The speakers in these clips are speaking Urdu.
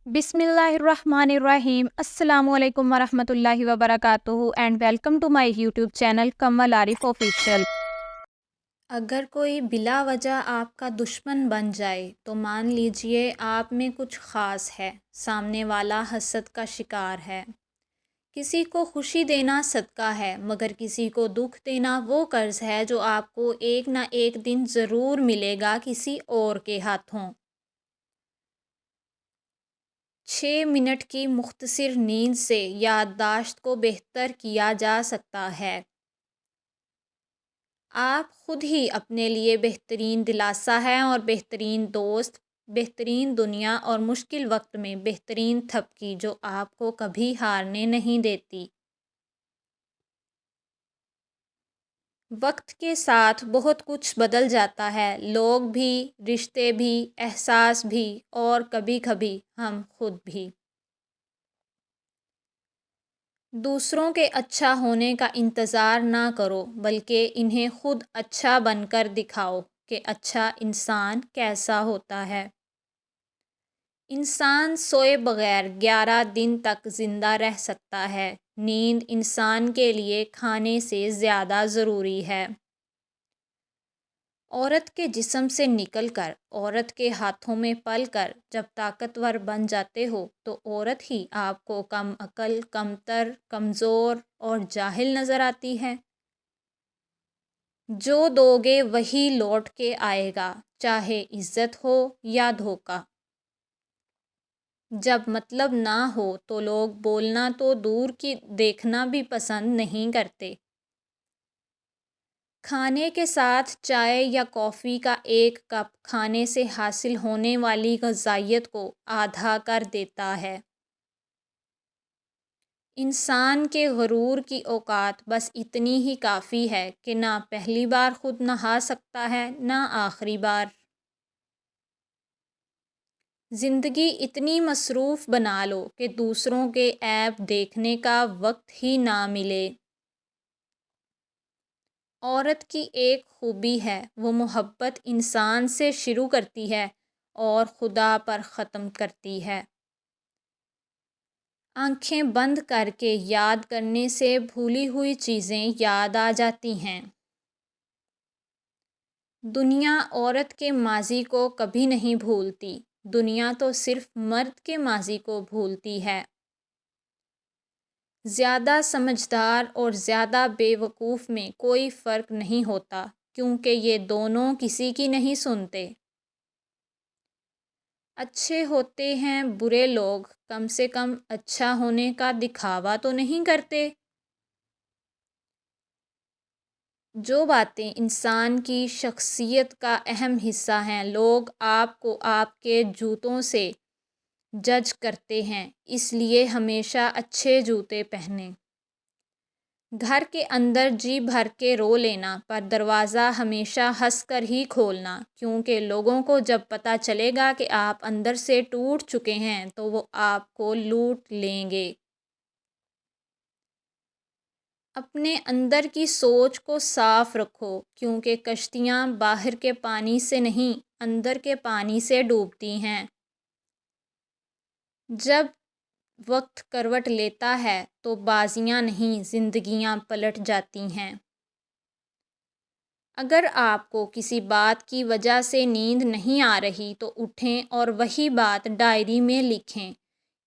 بسم اللہ الرحمن الرحیم۔ السلام علیکم ورحمۃ اللہ وبرکاتہ and welcome to my YouTube channel Kamal Arif official. اگر کوئی بلا وجہ آپ کا دشمن بن جائے تو مان لیجئے آپ میں کچھ خاص ہے، سامنے والا حسد کا شکار ہے۔ کسی کو خوشی دینا صدقہ ہے، مگر کسی کو دکھ دینا وہ قرض ہے جو آپ کو ایک نہ ایک دن ضرور ملے گا کسی اور کے ہاتھوں۔ 6 منٹ کی مختصر نیند سے یادداشت کو بہتر کیا جا سکتا ہے۔ آپ خود ہی اپنے لیے بہترین دلاسا ہیں اور بہترین دوست، بہترین دنیا اور مشکل وقت میں بہترین تھپکی جو آپ کو کبھی ہارنے نہیں دیتی۔ وقت کے ساتھ بہت کچھ بدل جاتا ہے، لوگ بھی، رشتے بھی، احساس بھی اور کبھی کبھی ہم خود بھی۔ دوسروں کے اچھا ہونے کا انتظار نہ کرو، بلکہ انہیں خود اچھا بن کر دکھاؤ کہ اچھا انسان کیسا ہوتا ہے۔ انسان سوئے بغیر 11 دن تک زندہ رہ سکتا ہے۔ نیند انسان کے لیے کھانے سے زیادہ ضروری ہے۔ عورت کے جسم سے نکل کر عورت کے ہاتھوں میں پل کر جب طاقتور بن جاتے ہو تو عورت ہی آپ کو کم عقل، کمتر، کمزور اور جاہل نظر آتی ہے۔ جو دو گے وہی لوٹ کے آئے گا، چاہے عزت ہو یا دھوکہ۔ جب مطلب نہ ہو تو لوگ بولنا تو دور کی دیکھنا بھی پسند نہیں کرتے۔ کھانے کے ساتھ چائے یا کافی کا ایک کپ کھانے سے حاصل ہونے والی غذائیت کو آدھا کر دیتا ہے۔ انسان کے غرور کی اوقات بس اتنی ہی کافی ہے کہ نہ پہلی بار خود نہا سکتا ہے، نہ آخری بار۔ زندگی اتنی مصروف بنا لو کہ دوسروں کے عیب دیکھنے کا وقت ہی نہ ملے۔ عورت کی ایک خوبی ہے، وہ محبت انسان سے شروع کرتی ہے اور خدا پر ختم کرتی ہے۔ آنکھیں بند کر کے یاد کرنے سے بھولی ہوئی چیزیں یاد آ جاتی ہیں۔ دنیا عورت کے ماضی کو کبھی نہیں بھولتی، دنیا تو صرف مرد کے ماضی کو بھولتی ہے۔ زیادہ سمجھدار اور زیادہ بے وقوف میں کوئی فرق نہیں ہوتا، کیونکہ یہ دونوں کسی کی نہیں سنتے۔ اچھے ہوتے ہیں برے لوگ، کم سے کم اچھا ہونے کا دکھاوا تو نہیں کرتے۔ جو باتیں انسان کی شخصیت کا اہم حصہ ہیں، لوگ آپ کو آپ کے جوتوں سے جج کرتے ہیں، اس لیے ہمیشہ اچھے جوتے پہنیں۔ گھر کے اندر جی بھر کے رو لینا، پر دروازہ ہمیشہ ہنس کر ہی کھولنا، کیونکہ لوگوں کو جب پتہ چلے گا کہ آپ اندر سے ٹوٹ چکے ہیں تو وہ آپ کو لوٹ لیں گے۔ اپنے اندر کی سوچ کو صاف رکھو، کیونکہ کشتیاں باہر کے پانی سے نہیں، اندر کے پانی سے ڈوبتی ہیں۔ جب وقت کروٹ لیتا ہے تو بازیاں نہیں، زندگیاں پلٹ جاتی ہیں۔ اگر آپ کو کسی بات کی وجہ سے نیند نہیں آ رہی تو اٹھیں اور وہی بات ڈائری میں لکھیں،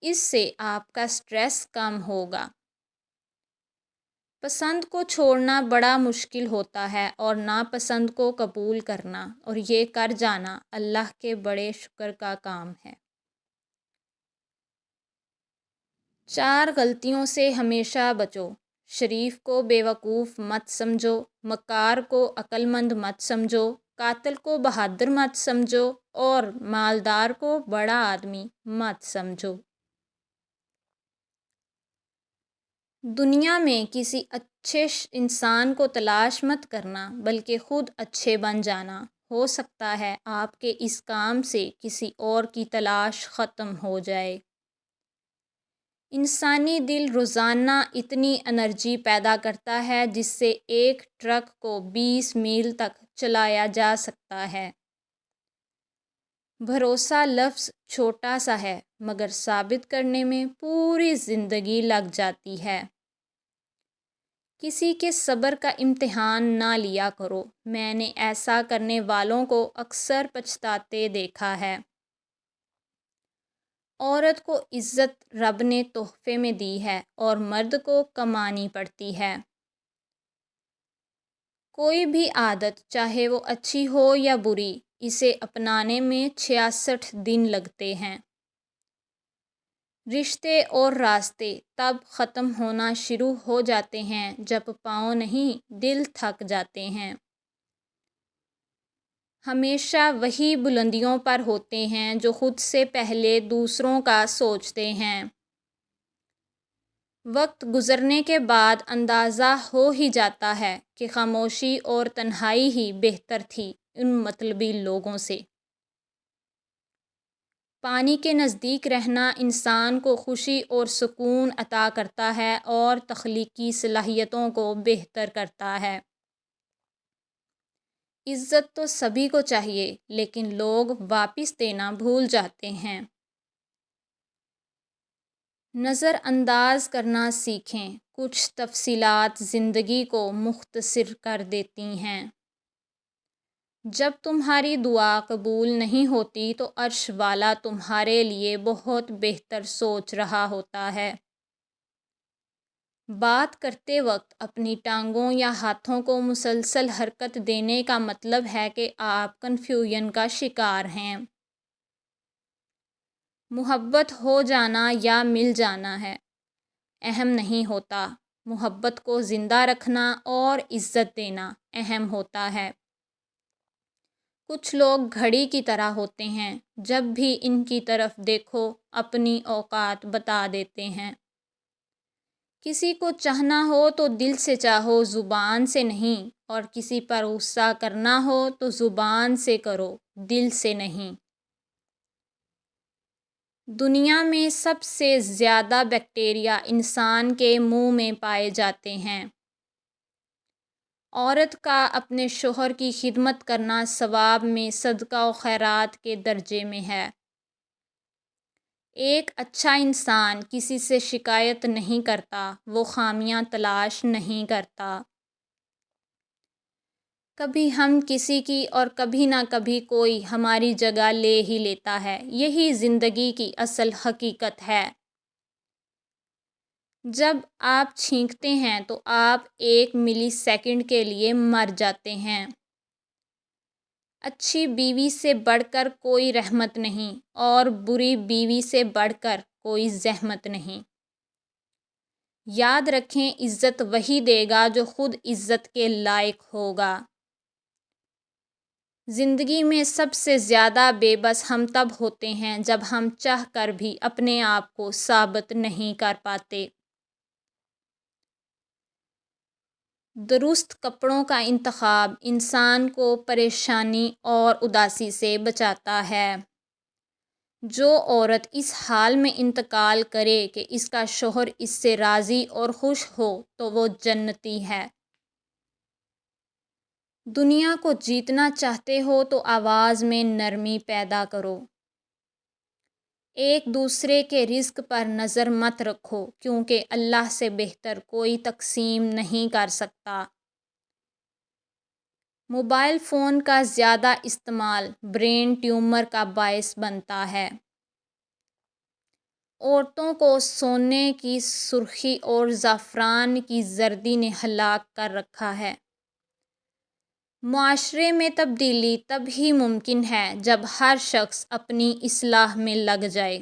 اس سے آپ کا سٹریس کم ہوگا۔ پسند کو چھوڑنا بڑا مشکل ہوتا ہے اور ناپسند کو قبول کرنا اور یہ کر جانا اللہ کے بڑے شکر کا کام ہے۔ 4 غلطیوں سے ہمیشہ بچو۔ شریف کو بیوقوف مت سمجھو، مکار کو عقل مند مت سمجھو، قاتل کو بہادر مت سمجھو اور مالدار کو بڑا آدمی مت سمجھو۔ دنیا میں کسی اچھے انسان کو تلاش مت کرنا، بلکہ خود اچھے بن جانا۔ ہو سکتا ہے آپ کے اس کام سے کسی اور کی تلاش ختم ہو جائے۔ انسانی دل روزانہ اتنی انرجی پیدا کرتا ہے جس سے ایک ٹرک کو 20 میل تک چلایا جا سکتا ہے۔ بھروسہ لفظ چھوٹا سا ہے مگر ثابت کرنے میں پوری زندگی لگ جاتی ہے۔ کسی کے صبر کا امتحان نہ لیا کرو، میں نے ایسا کرنے والوں کو اکثر پچھتاتے دیکھا ہے۔ عورت کو عزت رب نے تحفے میں دی ہے اور مرد کو کمانی پڑتی ہے۔ کوئی بھی عادت چاہے وہ اچھی ہو یا بری، اسے اپنانے میں 66 دن لگتے ہیں۔ رشتے اور راستے تب ختم ہونا شروع ہو جاتے ہیں جب پاؤں نہیں دل تھک جاتے ہیں۔ ہمیشہ وہی بلندیوں پر ہوتے ہیں جو خود سے پہلے دوسروں کا سوچتے ہیں۔ وقت گزرنے کے بعد اندازہ ہو ہی جاتا ہے کہ خاموشی اور تنہائی ہی بہتر تھی ان مطلبی لوگوں سے۔ پانی کے نزدیک رہنا انسان کو خوشی اور سکون عطا کرتا ہے اور تخلیقی صلاحیتوں کو بہتر کرتا ہے۔ عزت تو سبھی کو چاہیے لیکن لوگ واپس دینا بھول جاتے ہیں۔ نظر انداز کرنا سیکھیں، کچھ تفصیلات زندگی کو مختصر کر دیتی ہیں۔ جب تمہاری دعا قبول نہیں ہوتی تو عرش والا تمہارے لیے بہت بہتر سوچ رہا ہوتا ہے۔ بات کرتے وقت اپنی ٹانگوں یا ہاتھوں کو مسلسل حرکت دینے کا مطلب ہے کہ آپ کنفیوژن کا شکار ہیں۔ محبت ہو جانا یا مل جانا ہے اہم نہیں ہوتا، محبت کو زندہ رکھنا اور عزت دینا اہم ہوتا ہے۔ کچھ لوگ گھڑی کی طرح ہوتے ہیں، جب بھی ان کی طرف دیکھو اپنی اوقات بتا دیتے ہیں۔ کسی کو چاہنا ہو تو دل سے چاہو، زبان سے نہیں، اور کسی پر غصہ کرنا ہو تو زبان سے کرو، دل سے نہیں۔ دنیا میں سب سے زیادہ بیکٹیریا انسان کے منہ میں پائے جاتے ہیں۔ عورت کا اپنے شوہر کی خدمت کرنا ثواب میں صدقہ و خیرات کے درجے میں ہے۔ ایک اچھا انسان کسی سے شکایت نہیں کرتا، وہ خامیاں تلاش نہیں کرتا۔ کبھی ہم کسی کی اور کبھی نہ کبھی کوئی ہماری جگہ لے ہی لیتا ہے، یہی زندگی کی اصل حقیقت ہے۔ جب آپ چھینکتے ہیں تو آپ 1 ملی سیکنڈ کے لیے مر جاتے ہیں۔ اچھی بیوی سے بڑھ کر کوئی رحمت نہیں اور بری بیوی سے بڑھ کر کوئی زحمت نہیں۔ یاد رکھیں، عزت وہی دے گا جو خود عزت کے لائق ہوگا۔ زندگی میں سب سے زیادہ بے بس ہم تب ہوتے ہیں جب ہم چاہ کر بھی اپنے آپ کو ثابت نہیں کر پاتے۔ درست کپڑوں کا انتخاب انسان کو پریشانی اور اداسی سے بچاتا ہے۔ جو عورت اس حال میں انتقال کرے کہ اس کا شوہر اس سے راضی اور خوش ہو تو وہ جنتی ہے۔ دنیا کو جیتنا چاہتے ہو تو آواز میں نرمی پیدا کرو۔ ایک دوسرے کے رزق پر نظر مت رکھو کیونکہ اللہ سے بہتر کوئی تقسیم نہیں کر سکتا۔ موبائل فون کا زیادہ استعمال برین ٹیومر کا باعث بنتا ہے۔ عورتوں کو سونے کی سرخی اور زعفران کی زردی نے ہلاک کر رکھا ہے۔ معاشرے میں تبدیلی تب ہی ممکن ہے جب ہر شخص اپنی اصلاح میں لگ جائے۔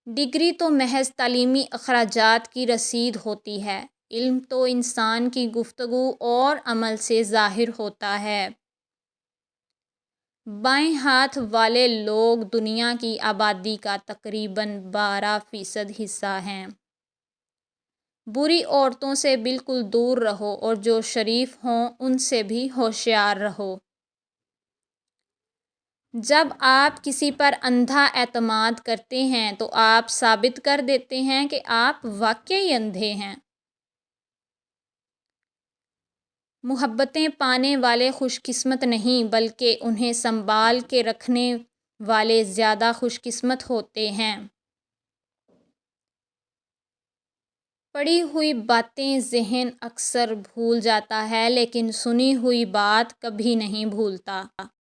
ڈگری تو محض تعلیمی اخراجات کی رسید ہوتی ہے، علم تو انسان کی گفتگو اور عمل سے ظاہر ہوتا ہے۔ بائیں ہاتھ والے لوگ دنیا کی آبادی کا تقریباً 12% حصہ ہیں۔ بری عورتوں سے بالکل دور رہو اور جو شریف ہوں ان سے بھی ہوشیار رہو۔ جب آپ کسی پر اندھا اعتماد کرتے ہیں تو آپ ثابت کر دیتے ہیں کہ آپ واقعی اندھے ہیں۔ محبتیں پانے والے خوش قسمت نہیں بلکہ انہیں سنبھال کے رکھنے والے زیادہ خوش قسمت ہوتے ہیں۔ پڑھی ہوئی باتیں ذہن اکثر بھول جاتا ہے لیکن سنی ہوئی بات کبھی نہیں بھولتا۔